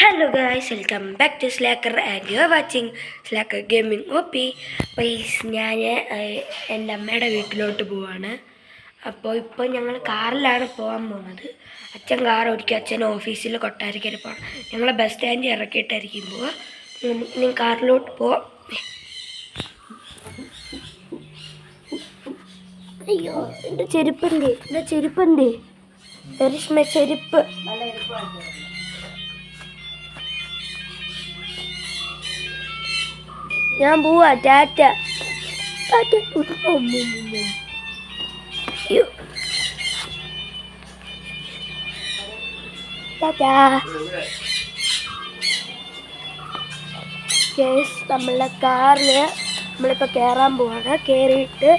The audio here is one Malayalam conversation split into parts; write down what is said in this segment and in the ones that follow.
Hello guys, welcome back to Slacker and you are watching Slacker Gaming OP. ഞാൻ എൻ്റെ അമ്മയുടെ വീട്ടിലോട്ട് പോവാണ്. ഇപ്പോൾ ഞങ്ങൾ കാറിലാണ് പോകാൻ പോകുന്നത്. അച്ഛൻ കാർ ഓടിക്കുക, അച്ഛൻ ഓഫീസിൽ കൊട്ടാരക്കര പോകണം. ഞങ്ങൾ ബസ് സ്റ്റാൻഡിൽ ഇറക്കിയിട്ടായിരിക്കും പോവുക. ഇനി കാറിലോട്ട് പോവാം. അയ്യോ, എൻ്റെ ചെരുപ്പുണ്ട് ചെരുപ്പ്. ഞാൻ പോവാ. ടാറ്റ. നമ്മളെ കാറിൽ നമ്മളിപ്പോൾ കയറാൻ പോവാണ്. കയറിയിട്ട്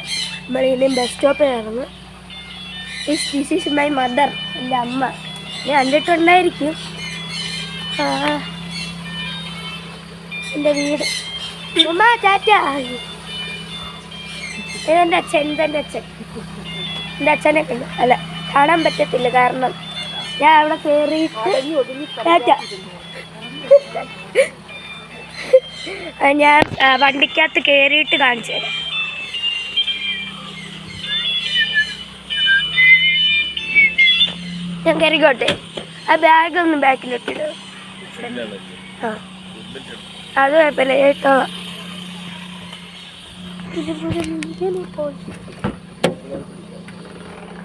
നമ്മളിനി ബസ് സ്റ്റോപ്പിൽ ഇറങ്ങും. ദിസ് ഈസ് മൈ മദർ, എൻ്റെ അമ്മ. ഞാൻ കണ്ടിട്ടുണ്ടായിരിക്കും. എൻ്റെ വീട്. ഉമ്മ ടാറ്റ. ഇതെൻ്റെ അച്ഛൻ. എൻ്റെ അച്ഛനെ കണ്ടു. അല്ല, കാണാൻ പറ്റത്തില്ല, കാരണം ഞാൻ അവിടെ കയറിയിട്ട് ടാറ്റ. ഞാൻ വണ്ടിക്കകത്ത് കയറിയിട്ട് കാണിച്ചു തരാം. ഞാൻ കയറിക്കോട്ടെ. ആ ബാഗൊന്നും ബാക്കിലിട്ടിടും. അത് കുഴപ്പമില്ല, കേട്ടോളാം.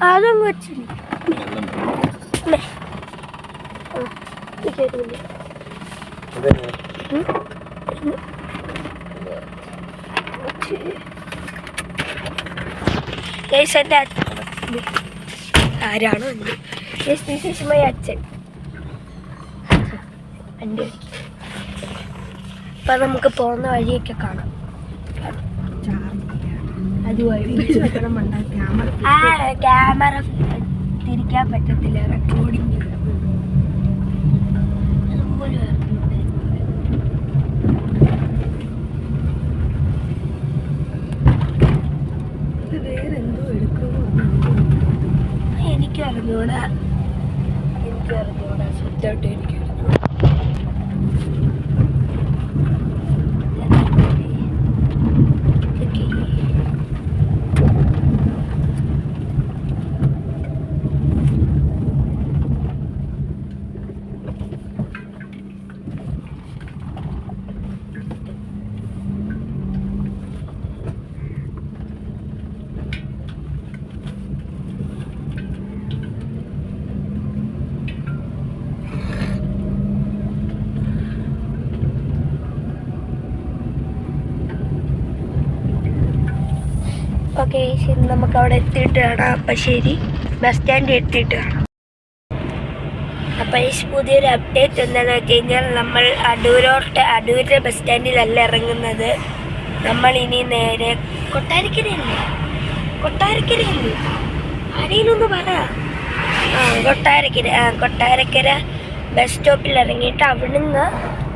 അതും വെച്ചില്ല. ആരാണോ അച്ഛൻ വണ്ടി ഓടിക്കും. അപ്പം നമുക്ക് പോകുന്ന വഴിയൊക്കെ കാണാം. ക്യാമറ തിരിക്കാൻ പറ്റത്തില്ല, റെക്കോർഡിങ്. എനിക്കും അറിഞ്ഞൂടാ സ്വന്തമായിട്ട് എനിക്ക്. ഓക്കെ, ശരി, നമുക്ക് അവിടെ എത്തിയിട്ട് കാണാം. അപ്പം ശരി, ബസ് സ്റ്റാൻഡിൽ എത്തിയിട്ട് കാണാം. അപ്പം ഈ പുതിയൊരു അപ്ഡേറ്റ് എന്താണെന്ന് വെച്ച് കഴിഞ്ഞാൽ, നമ്മൾ അടൂരിലെ ബസ് സ്റ്റാൻഡിലല്ല ഇറങ്ങുന്നത്. നമ്മൾ ഇനി നേരെ കൊട്ടാരക്കരയല്ലേ ആരെയിലൊന്ന് പറ. കൊട്ടാരക്കര ബസ് സ്റ്റോപ്പിൽ ഇറങ്ങിയിട്ട് അവിടുന്ന്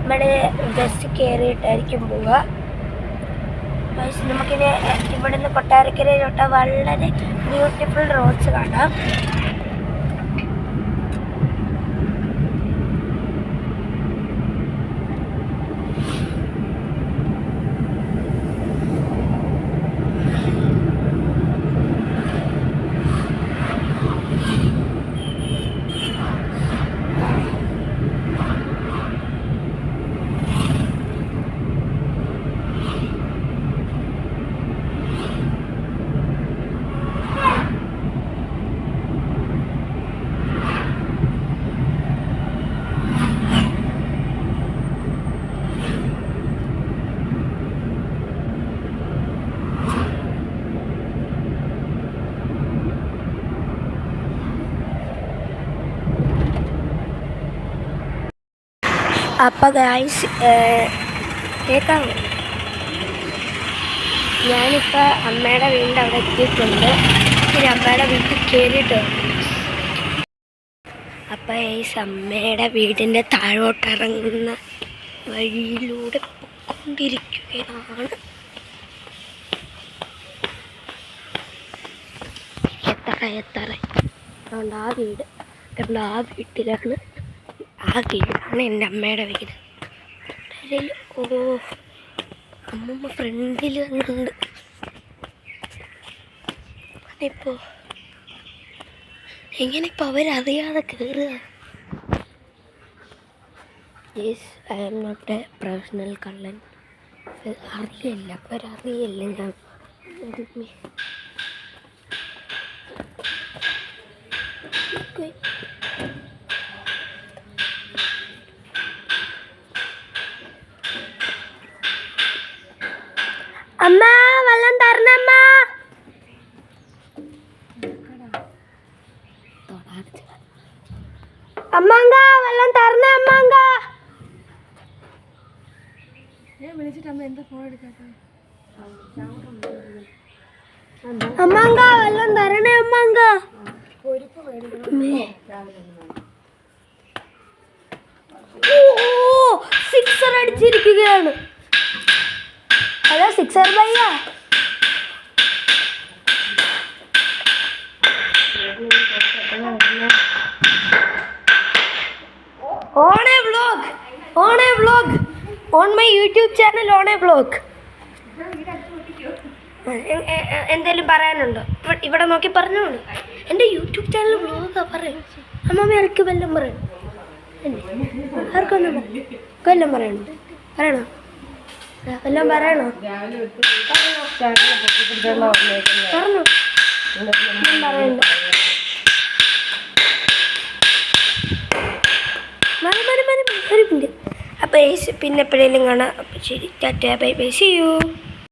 നമ്മുടെ ബസ് കയറിയിട്ടായിരിക്കും പോവുക. നമുക്കിനി ഇവിടുന്ന് കൊട്ടാരക്കരയിലോട്ട് വളരെ ബ്യൂട്ടിഫുൾ റോഡ്സ് കാണാം. അപ്പം ഗായ്സ്, കേൾക്കാമോ? ഞാനിപ്പോൾ അമ്മയുടെ വീടിൻ്റെ അവിടെ എത്തിയിട്ടുണ്ട്. ഇനി അമ്മയുടെ വീട്ടിൽ കയറിയിട്ട് അപ്പം അമ്മയുടെ വീടിൻ്റെ താഴോട്ടിറങ്ങുന്ന വഴിയിലൂടെ പോയിക്കൊണ്ടിരിക്കുകയാണ്. എത്ര അതുകൊണ്ട് ആ വീട്, കാരണം ആ വീട്ടിലാണ് ആ വീടാണ് എൻ്റെ അമ്മയുടെ വീട്. ഓ അമ്മമ്മ ഫ്രണ്ടിൽ ഉണ്ട്. അതിപ്പോൾ എങ്ങനെ ഇപ്പോൾ അവരറിയാതെ കയറുക? Yes, I am not a professional കള്ളൻ. അറിയില്ല, അവരറിയില്ല ഞാൻ. അമ്മ വെള്ളം തരണമ്മ. അമ്മാങ്ക വെള്ളം തരണേ അമ്മാങ്ക. അമ്മാങ്ക വെള്ളം തരണേ അമ്മാങ്ക. സിക്സർ അടിച്ചിരിക്കുകയാണ്. ഹലോ സിക്സർ ഭയ്യ. Vlog on my YouTube channel. Vlog എന്തെങ്കിലും പറയാനുണ്ടോ? ഇവിടെ നോക്കി പറഞ്ഞോളൂ. എൻ്റെ യൂട്യൂബ് ചാനൽ വ്ലോഗാ. പറയും അമ്മമ്മ എനിക്ക് വല്ലതും പറയണം. ആർക്കൊന്നും കൊല്ലം പറയണോ? പറയണോ? വല്ലതും പറയണോ? പറഞ്ഞോ. പറയണ്ട. ഒരു മിനിറ്റ്. അപ്പോൾ പിന്നെ എപ്പോഴേലും കാണാം. അപ്പോൾ ശരി, tata, bye bye, see U.